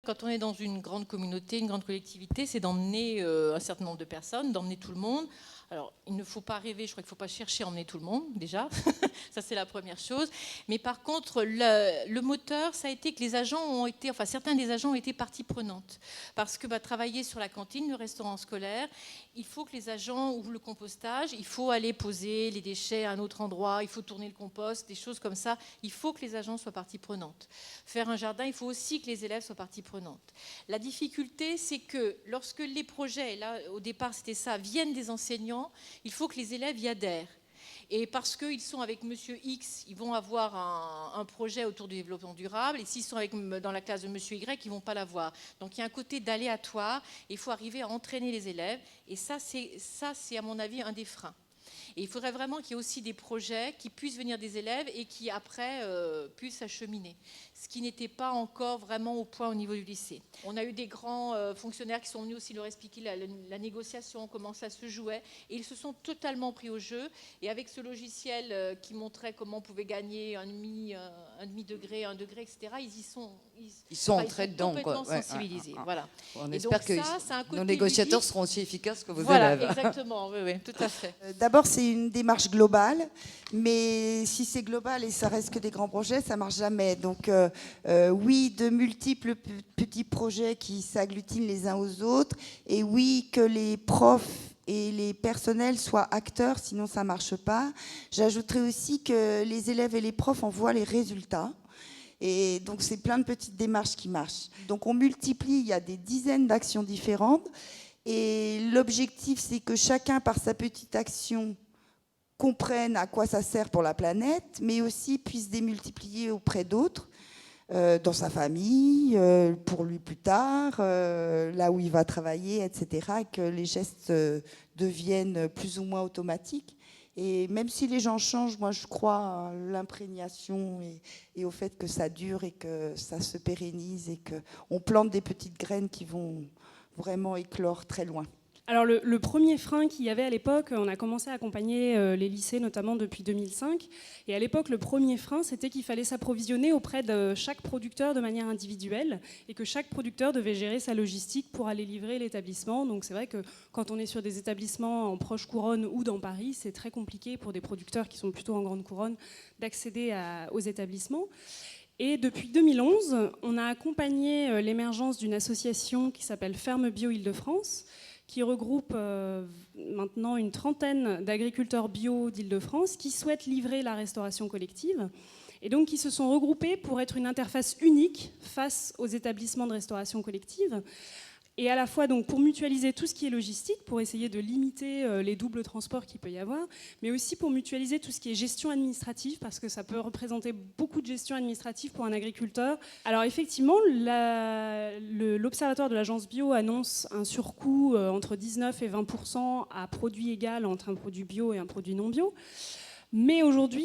Quand on est dans une grande communauté, une grande collectivité, c'est d'emmener un certain nombre de personnes, d'emmener tout le monde. Alors, il ne faut pas rêver, je crois qu'il ne faut pas chercher à emmener tout le monde, déjà. Ça, c'est la première chose. Mais par contre, le moteur, ça a été que les agents ont été, enfin, certains des agents ont été partie prenante. Parce que travailler sur la cantine, le restaurant scolaire, il faut que les agents ouvrent le compostage, il faut aller poser les déchets à un autre endroit, il faut tourner le compost, des choses comme ça. Il faut que les agents soient partie prenante. Faire un jardin, il faut aussi que les élèves soient partie prenante. La difficulté, c'est que lorsque les projets, là au départ c'était ça, viennent des enseignants, il faut que les élèves y adhèrent. Et parce qu'ils sont avec Monsieur X, ils vont avoir un projet autour du développement durable. Et s'ils sont dans la classe de Monsieur Y, ils ne vont pas l'avoir. Donc il y a un côté d'aléatoire. Il faut arriver à entraîner les élèves. Et ça, c'est à mon avis un des freins. Et il faudrait vraiment qu'il y ait aussi des projets qui puissent venir des élèves et qui après puissent acheminer. Ce qui n'était pas encore vraiment au point au niveau du lycée. On a eu des grands fonctionnaires qui sont venus aussi leur expliquer la négociation, comment ça se jouait. Et ils se sont totalement pris au jeu. Et avec ce logiciel qui montrait comment on pouvait gagner un demi-degré, 1 degré, etc., ils sont entrés dedans. Complètement sensibilisés. Voilà. On espère que nos négociateurs seront aussi efficaces que vos élèves. Voilà, exactement. Oui, tout à fait. D'abord, c'est une démarche globale, mais si c'est global et ça reste que des grands projets, ça ne marche jamais. Donc, oui, de multiples petits projets qui s'agglutinent les uns aux autres, et oui, que les profs et les personnels soient acteurs, sinon ça ne marche pas. J'ajouterais aussi que les élèves et les profs en voient les résultats. Et donc, c'est plein de petites démarches qui marchent. Donc, on multiplie, il y a des dizaines d'actions différentes. Et l'objectif, c'est que chacun, par sa petite action, comprenne à quoi ça sert pour la planète, mais aussi puisse démultiplier auprès d'autres, dans sa famille, pour lui plus tard, là où il va travailler, etc., et que les gestes deviennent plus ou moins automatiques. Et même si les gens changent, moi je crois à l'imprégnation et au fait que ça dure et que ça se pérennise et qu'on plante des petites graines qui vont vraiment éclore très loin. Alors le premier frein qu'il y avait à l'époque, on a commencé à accompagner les lycées notamment depuis 2005, et à l'époque le premier frein c'était qu'il fallait s'approvisionner auprès de chaque producteur de manière individuelle et que chaque producteur devait gérer sa logistique pour aller livrer l'établissement. Donc c'est vrai que quand on est sur des établissements en proche couronne ou dans Paris, c'est très compliqué pour des producteurs qui sont plutôt en grande couronne d'accéder aux établissements. Et depuis 2011, on a accompagné l'émergence d'une association qui s'appelle Ferme Bio Île-de-France, qui regroupe maintenant une trentaine d'agriculteurs bio d'Île-de-France qui souhaitent livrer la restauration collective et donc qui se sont regroupés pour être une interface unique face aux établissements de restauration collective. Et à la fois donc pour mutualiser tout ce qui est logistique, pour essayer de limiter les doubles transports qu'il peut y avoir, mais aussi pour mutualiser tout ce qui est gestion administrative, parce que ça peut représenter beaucoup de gestion administrative pour un agriculteur. Alors effectivement, l'Observatoire de l'Agence Bio annonce un surcoût entre 19 et 20% à produit égal entre un produit bio et un produit non bio. Mais aujourd'hui,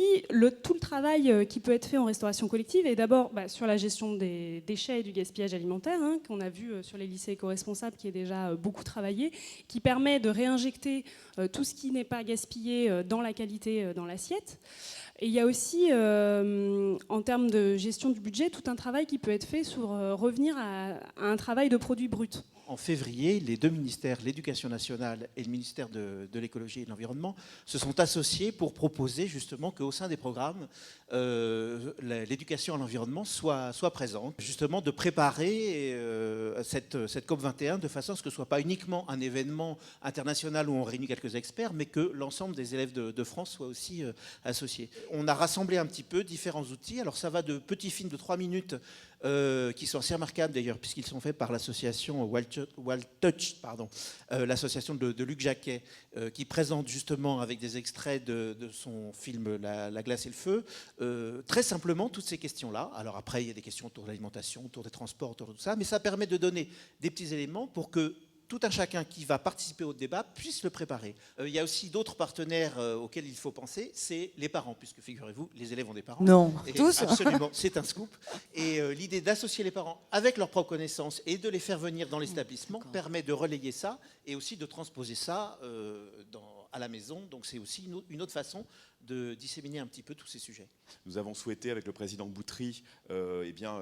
tout le travail qui peut être fait en restauration collective est d'abord sur la gestion des déchets et du gaspillage alimentaire, qu'on a vu sur les lycées éco-responsables, qui est déjà beaucoup travaillé, qui permet de réinjecter tout ce qui n'est pas gaspillé dans la qualité dans l'assiette. Et il y a aussi, en termes de gestion du budget, tout un travail qui peut être fait sur revenir à un travail de produit brut. En février, les deux ministères, l'Éducation nationale et le ministère de l'écologie et de l'environnement, se sont associés pour proposer justement qu'au sein des programmes, l'éducation à l'environnement soit présente. Justement de préparer cette COP21 de façon à ce que ce ne soit pas uniquement un événement international où on réunit quelques experts, mais que l'ensemble des élèves de France soient aussi associés. On a rassemblé un petit peu différents outils. Alors ça va de petits films de 3 minutes qui sont assez remarquables d'ailleurs, puisqu'ils sont faits par l'association Wild Touch, l'association de Luc Jacquet, qui présente justement avec des extraits de son film La glace et le feu, très simplement toutes ces questions-là. Alors après, il y a des questions autour de l'alimentation, autour des transports, autour de tout ça, mais ça permet de donner des petits éléments pour que tout un chacun qui va participer au débat puisse le préparer. Il y a aussi d'autres partenaires auxquels il faut penser, c'est les parents, puisque figurez-vous, les élèves ont des parents. Non, et tous. Absolument, c'est un scoop. Et l'idée d'associer les parents avec leurs propres connaissances et de les faire venir dans l'établissement permet de relayer ça et aussi de transposer ça à la maison. Donc c'est aussi une autre façon de disséminer un petit peu tous ces sujets. Nous avons souhaité, avec le président Boutry,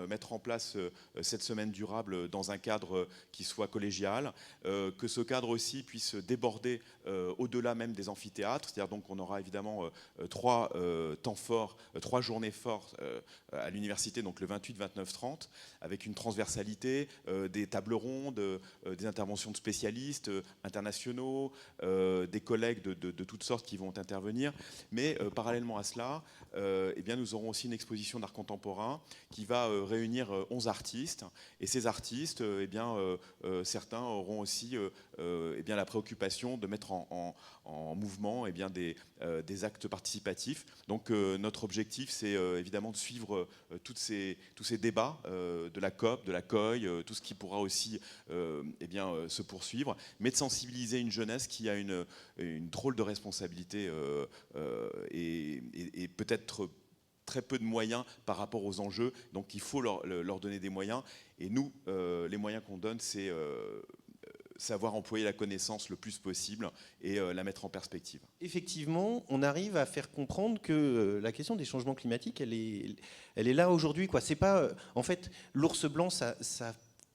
mettre en place cette semaine durable dans un cadre qui soit collégial, que ce cadre aussi puisse déborder au-delà même des amphithéâtres. C'est-à-dire donc on aura évidemment 3 temps forts, 3 journées fortes à l'université, donc le 28, 29, 30, avec une transversalité, des tables rondes, des interventions de spécialistes internationaux, des collègues de toutes sortes qui vont intervenir. Mais parallèlement à cela, nous aurons aussi une exposition d'art contemporain qui va réunir 11 artistes. Et ces artistes, certains auront aussi la préoccupation de mettre en mouvement des actes participatifs. Donc notre objectif, c'est évidemment de suivre tous ces débats de la COP, de la COI, tout ce qui pourra aussi se poursuivre, mais de sensibiliser une jeunesse qui a une drôle de responsabilité et peut-être très peu de moyens par rapport aux enjeux. Donc il faut leur donner des moyens. Et nous, les moyens qu'on donne, c'est savoir employer la connaissance le plus possible et la mettre en perspective. Effectivement, on arrive à faire comprendre que la question des changements climatiques, elle est là aujourd'hui, quoi. C'est pas, en fait, l'ours blanc, ça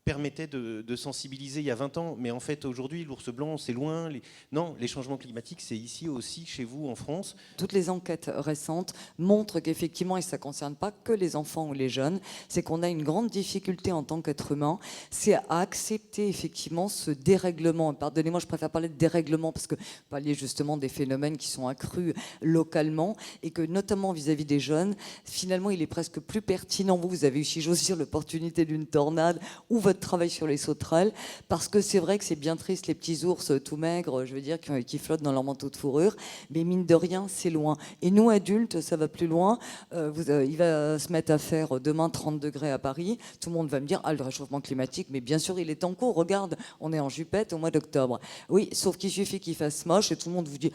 permettait de sensibiliser il y a 20 ans, mais en fait aujourd'hui l'ours blanc c'est loin, non, les changements climatiques c'est ici aussi, chez vous en France. Toutes les enquêtes récentes montrent qu'effectivement, et ça ne concerne pas que les enfants ou les jeunes, c'est qu'on a une grande difficulté en tant qu'être humain, c'est à accepter effectivement ce dérèglement. Pardonnez-moi, je préfère parler de dérèglement parce que vous parliez justement des phénomènes qui sont accrus localement et que notamment vis-à-vis des jeunes, finalement il est presque plus pertinent. Vous avez eu, si j'ose dire, l'opportunité d'une tornade ou votre travail sur les sauterelles, parce que c'est vrai que c'est bien triste les petits ours tout maigres, je veux dire, qui flottent dans leur manteau de fourrure, mais mine de rien, c'est loin. Et nous, adultes, ça va plus loin. Il va se mettre à faire demain 30 degrés à Paris. Tout le monde va me dire, le réchauffement climatique, mais bien sûr, il est en cours. Regarde, on est en jupette au mois d'octobre. Oui, sauf qu'il suffit qu'il fasse moche et tout le monde vous dit...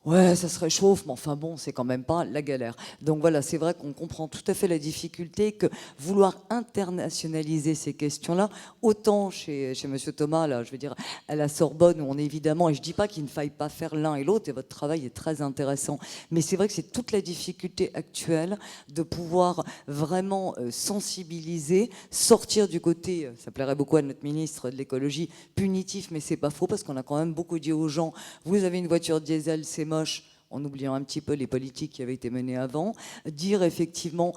Ouais, ça se réchauffe, mais enfin bon, c'est quand même pas la galère. Donc voilà, c'est vrai qu'on comprend tout à fait la difficulté que vouloir internationaliser ces questions-là, autant chez Monsieur Thomas, là, je veux dire, à la Sorbonne, où on est évidemment, et je dis pas qu'il ne faille pas faire l'un et l'autre, et votre travail est très intéressant, mais c'est vrai que c'est toute la difficulté actuelle de pouvoir vraiment sensibiliser, sortir du côté, ça plairait beaucoup à notre ministre de l'écologie, punitif, mais c'est pas faux, parce qu'on a quand même beaucoup dit aux gens, vous avez une voiture diesel, c'est moche, en oubliant un petit peu les politiques qui avaient été menées avant, dire effectivement,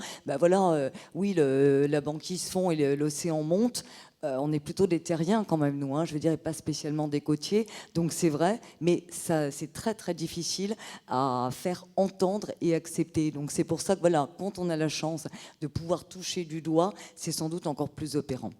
oui, la banquise fond et l'océan monte, on est plutôt des terriens quand même, nous, je veux dire, et pas spécialement des côtiers, donc c'est vrai, mais ça, c'est très très difficile à faire entendre et accepter. Donc c'est pour ça que voilà, quand on a la chance de pouvoir toucher du doigt, c'est sans doute encore plus opérant.